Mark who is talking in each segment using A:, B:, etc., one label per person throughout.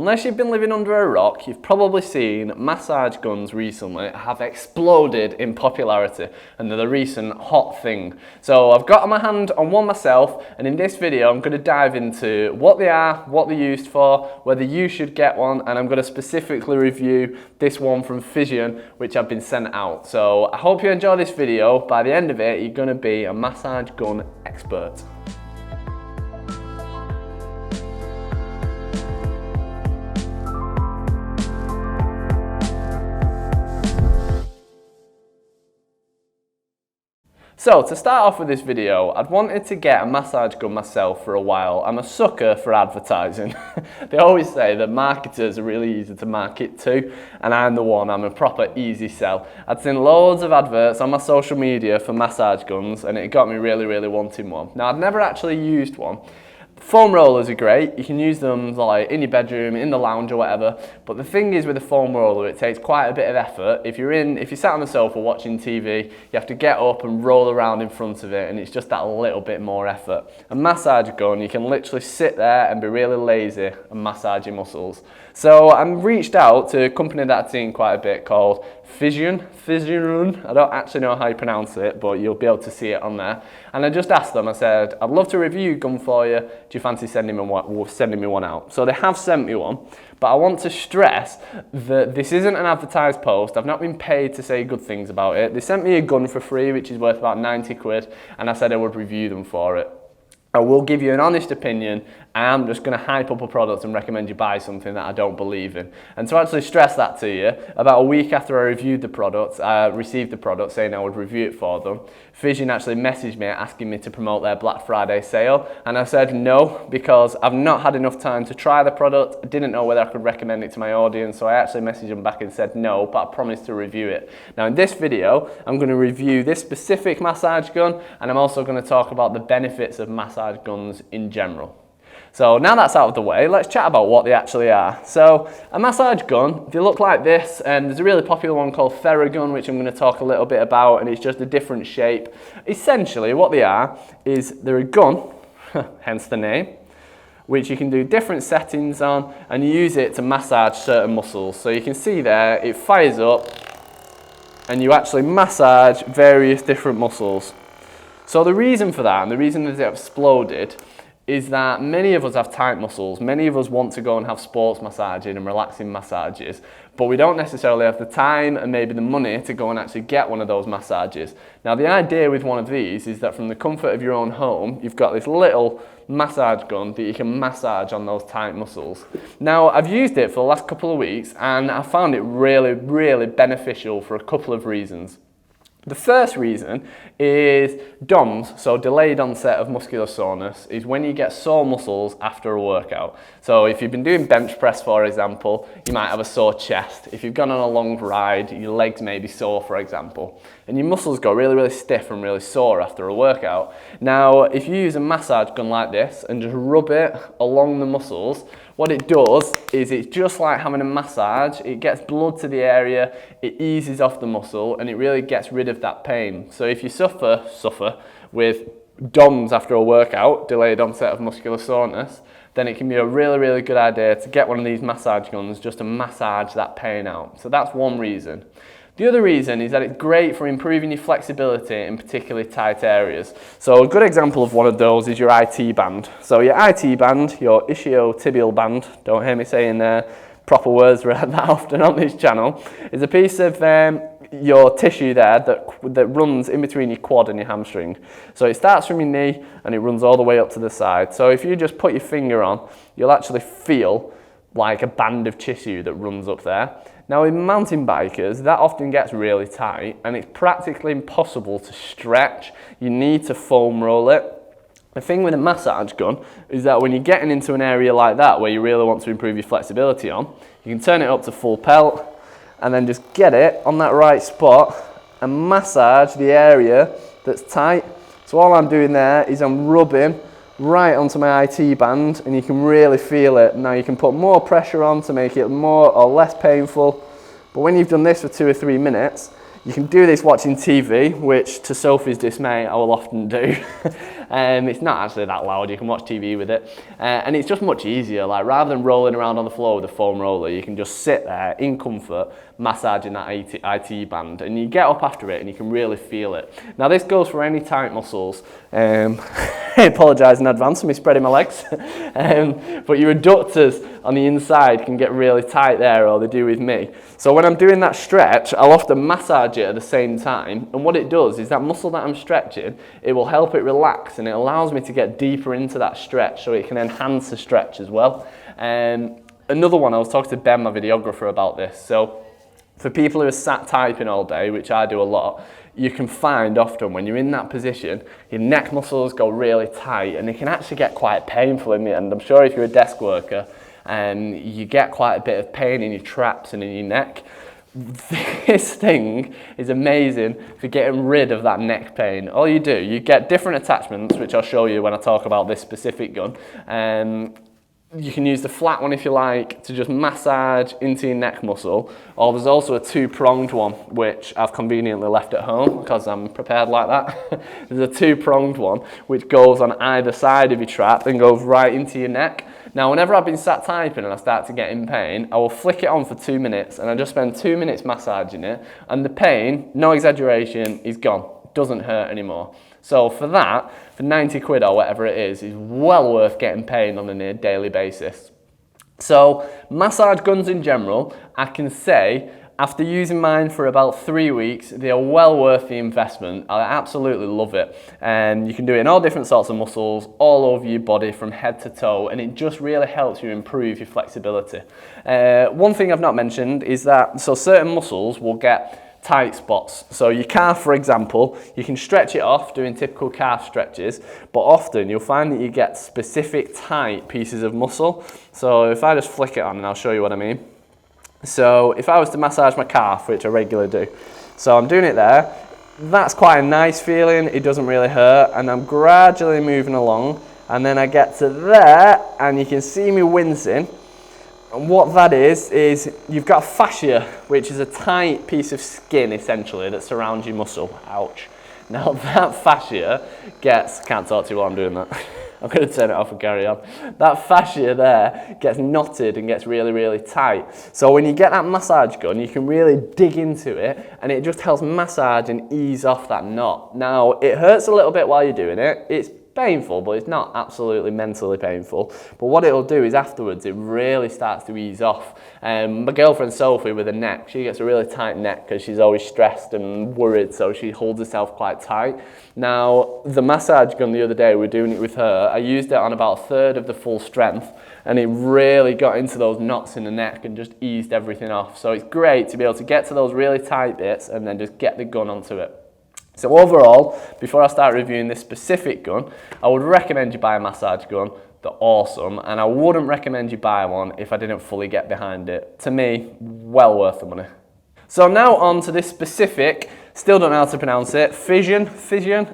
A: Unless you've been living under a rock, you've probably seen massage guns recently have exploded in popularity and they're the recent hot thing. So I've got my hand on one myself, and in this video I'm going to dive into what they are, what they're used for, whether you should get one, and I'm going to specifically review this one from Fission which I've been sent out. So I hope you enjoy this video. By the end of it you're going to be a massage gun expert. So to start off with this video, I'd wanted to get a massage gun myself for a while. I'm a sucker for advertising. They always say that marketers are really easy to market to, and I'm the one, I'm a proper easy sell. I'd seen loads of adverts on my social media for massage guns and it got me really wanting one. Now I'd never actually used one. Foam rollers are great, you can use them like in your bedroom, in the lounge or whatever, but the thing is with a foam roller it takes quite a bit of effort. If you're sat on the sofa watching TV, you have to get up and roll around in front of it, and it's just that little bit more effort. A massage gun, you can literally sit there and be really lazy and massage your muscles. So I reached out to a company that I've seen quite a bit called Physion. I don't actually know how you pronounce it, but you'll be able to see it on there. And I just asked them, I said, I'd love to review a gun for you. Do you fancy sending me one out? So they have sent me one, but I want to stress that this isn't an advertised post. I've not been paid to say good things about it. They sent me a gun for free, which is worth about 90 quid, and I said I would review them for it. I will give you an honest opinion. I'm just going to hype up a product and recommend you buy something that I don't believe in. And to actually stress that to you, about a week after I reviewed the product, I received the product saying I would review it for them. Fission actually messaged me asking me to promote their Black Friday sale, and I said no, because I've not had enough time to try the product. I didn't know whether I could recommend it to my audience, so I actually messaged them back and said no, but I promised to review it. Now in this video, I'm going to review this specific massage gun, and I'm also going to talk about the benefits of massage guns in general. So now that's out of the way, let's chat about what they actually are. So a massage gun, they look like this, and there's a really popular one called Theragun, which I'm going to talk a little bit about, and it's just a different shape. Essentially what they are is they're a gun, hence the name, which you can do different settings on and use it to massage certain muscles. So you can see there, it fires up and you actually massage various different muscles. So the reason for that, and the reason that it exploded, is that many of us have tight muscles. Many of us want to go and have sports massaging and relaxing massages, but we don't necessarily have the time and maybe the money to go and actually get one of those massages. Now the idea with one of these is that from the comfort of your own home, you've got this little massage gun that you can massage on those tight muscles. Now I've used it for the last couple of weeks and I found it really beneficial for a couple of reasons. The first reason is DOMS, so delayed onset of muscular soreness, is when you get sore muscles after a workout. So if you've been doing bench press, for example, you might have a sore chest. If you've gone on a long ride, your legs may be sore, for example, and your muscles go really stiff and really sore after a workout. Now, if you use a massage gun like this and just rub it along the muscles, what it does is it's just like having a massage. It gets blood to the area, it eases off the muscle, and it really gets rid of that pain. So if you suffer with DOMS after a workout, delayed onset of muscular soreness, then it can be a really good idea to get one of these massage guns just to massage that pain out. So that's one reason. The other reason is that it's great for improving your flexibility in particularly tight areas. So a good example of one of those is your IT band. So your IT band, your ischiotibial band, don't hear me saying proper words that often on this channel, is a piece of your tissue there that runs in between your quad and your hamstring. So it starts from your knee and it runs all the way up to the side. So if you just put your finger on, you'll actually feel like a band of tissue that runs up there. Now in mountain bikers, that often gets really tight and it's practically impossible to stretch. You need to foam roll it. The thing with a massage gun is that when you're getting into an area like that where you really want to improve your flexibility on, you can turn it up to full pelt and then just get it on that right spot and massage the area that's tight. So all I'm doing there is I'm rubbing right onto my IT band and you can really feel it. Now you can put more pressure on to make it more or less painful, but when you've done this for 2 or 3 minutes, you can do this watching TV, which to Sophie's dismay I will often do. It's not actually that loud, you can watch TV with it. And it's just much easier, like rather than rolling around on the floor with a foam roller, you can just sit there in comfort, massaging that IT band, and you get up after it and you can really feel it. Now this goes for any tight muscles. I apologise in advance for me spreading my legs. But your adductors on the inside can get really tight there, or they do with me. So when I'm doing that stretch, I'll often massage it at the same time, and what it does is that muscle that I'm stretching, it will help it relax, and it allows me to get deeper into that stretch, so it can enhance the stretch as well. Another one, I was talking to Ben, my videographer, about this. So for people who are sat typing all day, which I do a lot, you can find often when you're in that position, your neck muscles go really tight, and it can actually get quite painful in the end. I'm sure if you're a desk worker, you get quite a bit of pain in your traps and in your neck. This thing is amazing for getting rid of that neck pain. All you do, you get different attachments, which I'll show you when I talk about this specific gun. You can use the flat one if you like to just massage into your neck muscle, or there's also a two-pronged one which I've conveniently left at home because I'm prepared like that. There's a two-pronged one which goes on either side of your trap and goes right into your neck. Now whenever I've been sat typing and I start to get in pain, I will flick it on for 2 minutes and I just spend 2 minutes massaging it, and the pain, no exaggeration, is gone. Doesn't hurt anymore. So for that, for 90 quid or whatever it is well worth getting paid on a near daily basis. So massage guns in general, I can say after using mine for about 3 weeks, they are well worth the investment. I absolutely love it. And you can do it in all different sorts of muscles, all over your body from head to toe, and it just really helps you improve your flexibility. One thing I've not mentioned is that, so certain muscles will get tight spots. So your calf, for example, you can stretch it off doing typical calf stretches, but often you'll find that you get specific tight pieces of muscle. So if I just flick it on, and I'll show you what I mean. So if I was to massage my calf, which I regularly do, so I'm doing it there, that's quite a nice feeling, it doesn't really hurt, and I'm gradually moving along, and then I get to there, and you can see me wincing. And what that is you've got fascia, which is a tight piece of skin essentially that surrounds your muscle. Ouch. Now that fascia can't talk to you while I'm doing that. I'm going to turn it off and carry on. That fascia there gets knotted and gets really, really tight. So when you get that massage gun, you can really dig into it, and it just helps massage and ease off that knot. Now, it hurts a little bit while you're doing it. It's painful, but it's not absolutely mentally painful. But what it'll do is afterwards, it really starts to ease off. My girlfriend Sophie with her neck, she gets a really tight neck because she's always stressed and worried, so she holds herself quite tight. Now, the massage gun the other day, we were doing it with her, I used it on about a third of the full strength, and it really got into those knots in the neck and just eased everything off. So it's great to be able to get to those really tight bits and then just get the gun onto it. So overall, before I start reviewing this specific gun, I would recommend you buy a massage gun. They're awesome, and I wouldn't recommend you buy one if I didn't fully get behind it. To me, well worth the money. So now on to this specific, still don't know how to pronounce it, Fission.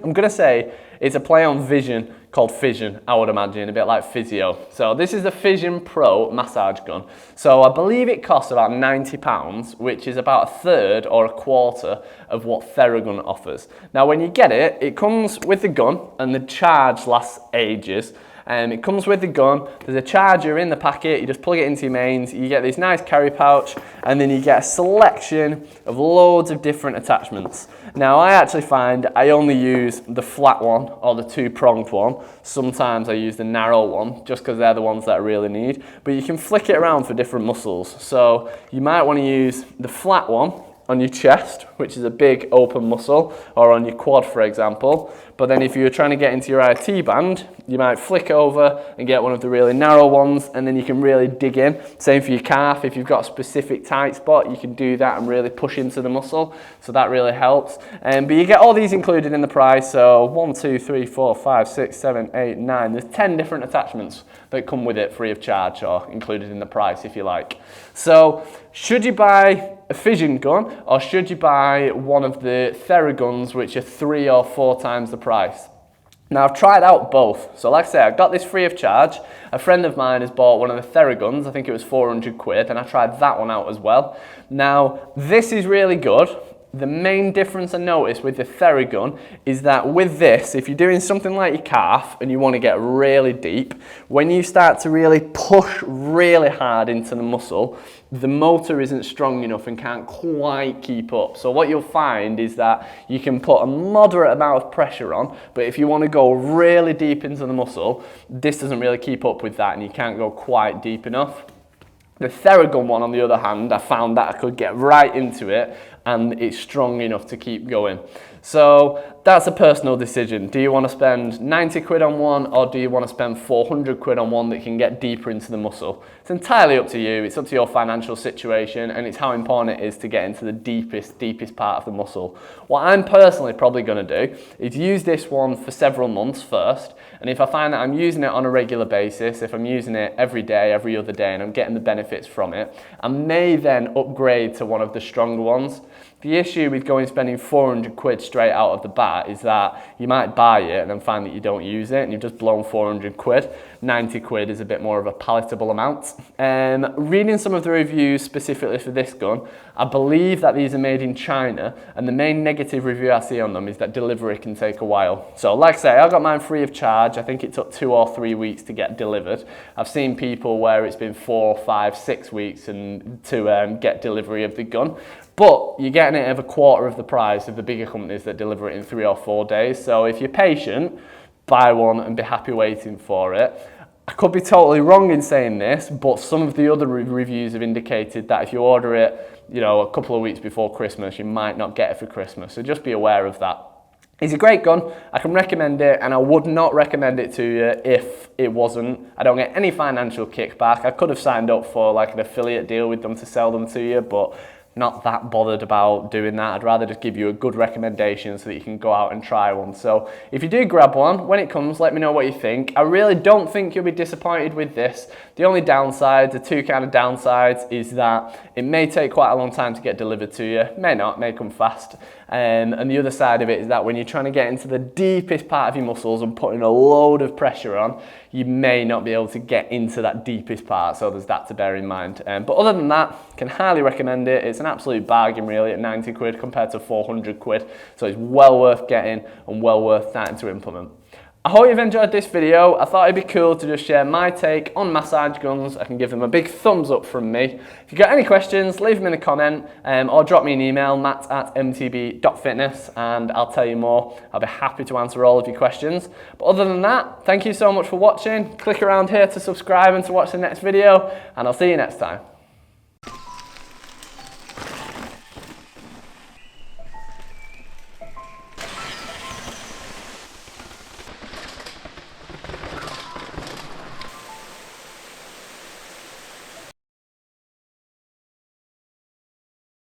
A: I'm gonna say it's a play on vision called Fission, I would imagine, a bit like physio. So this is the Fission Pro massage gun. So I believe it costs about £90, which is about a third or a quarter of what Theragun offers. Now when you get it, it comes with the gun, and the charge lasts ages. It comes with the gun, there's a charger in the packet, you just plug it into your mains, you get this nice carry pouch, and then you get a selection of loads of different attachments. Now I actually find I only use the flat one or the two-pronged one. Sometimes I use the narrow one just because they're the ones that I really need, but you can flick it around for different muscles. So you might want to use the flat one on your chest, which is a big open muscle, or on your quad, for example. But then if you're trying to get into your IT band, you might flick over and get one of the really narrow ones, and then you can really dig in. Same for your calf. If you've got a specific tight spot, you can do that and really push into the muscle. So that really helps. But you get all these included in the price. So 1, 2, 3, 4, 5, 6, 7, 8, 9. There's 10 different attachments that come with it free of charge, or included in the price if you like. So should you buy a Fission gun, or should you buy one of the Theraguns, which are 3 or 4 times the price? Now I've tried out both. So like I say, I got this free of charge. A friend of mine has bought one of the Theraguns, I think it was 400 quid, and I tried that one out as well. Now this is really good. the main difference I noticed with the Theragun is that with this, if you're doing something like your calf and you want to get really deep, when you start to really push really hard into the muscle, the motor isn't strong enough and can't quite keep up. So what you'll find is that you can put a moderate amount of pressure on, but if you want to go really deep into the muscle, this doesn't really keep up with that and you can't go quite deep enough. The Theragun one, on the other hand, I found that I could get right into it and it's strong enough to keep going. So that's a personal decision. Do you want to spend 90 quid on one, or do you want to spend 400 quid on one that can get deeper into the muscle? It's entirely up to you. It's up to your financial situation, and it's how important it is to get into the deepest part of the muscle. What I'm personally probably going to do is use this one for several months first, and if I find that I'm using it on a regular basis, if I'm using it every day, every other day, and I'm getting the benefits from it, I may then upgrade to one of the stronger ones. The issue with spending 400 quid straight out of the bat is that you might buy it and then find that you don't use it and you've just blown 400 quid. 90 quid is a bit more of a palatable amount. Reading some of the reviews specifically for this gun, I believe that these are made in China, and the main negative review I see on them is that delivery can take a while. So like I say, I got mine free of charge. I think it took 2 or 3 weeks to get delivered. I've seen people where it's been 4, 5, 6 weeks to get delivery of the gun. But you're getting it at a quarter of the price of the bigger companies that deliver it in 3 or 4 days. So if you're patient, buy one and be happy waiting for it. I could be totally wrong in saying this, but some of the other reviews have indicated that if you order it, a couple of weeks before Christmas, you might not get it for Christmas. So just be aware of that. It's a great gun. I can recommend it, and I would not recommend it to you if it wasn't. I don't get any financial kickback. I could have signed up for like an affiliate deal with them to sell them to you, but not that bothered about doing that. I'd rather just give you a good recommendation so that you can go out and try one. So if you do grab one, when it comes, let me know what you think. I really don't think you'll be disappointed with this. The only downsides, the two kind of downsides, is that it may take quite a long time to get delivered to you. May not, may come fast. And the other side of it is that when you're trying to get into the deepest part of your muscles and putting a load of pressure on, you may not be able to get into that deepest part, so there's that to bear in mind. But other than that, can highly recommend it. It's an absolute bargain really at 90 quid compared to 400 quid, so it's well worth getting and well worth starting to implement. I hope you've enjoyed this video. I thought it'd be cool to just share my take on massage guns. I can give them a big thumbs up from me. If you've got any questions, leave them in a comment or drop me an email, matt@mtb.fitness, and I'll tell you more. I'll be happy to answer all of your questions. But other than that, thank you so much for watching. Click around here to subscribe and to watch the next video, and I'll see you next time.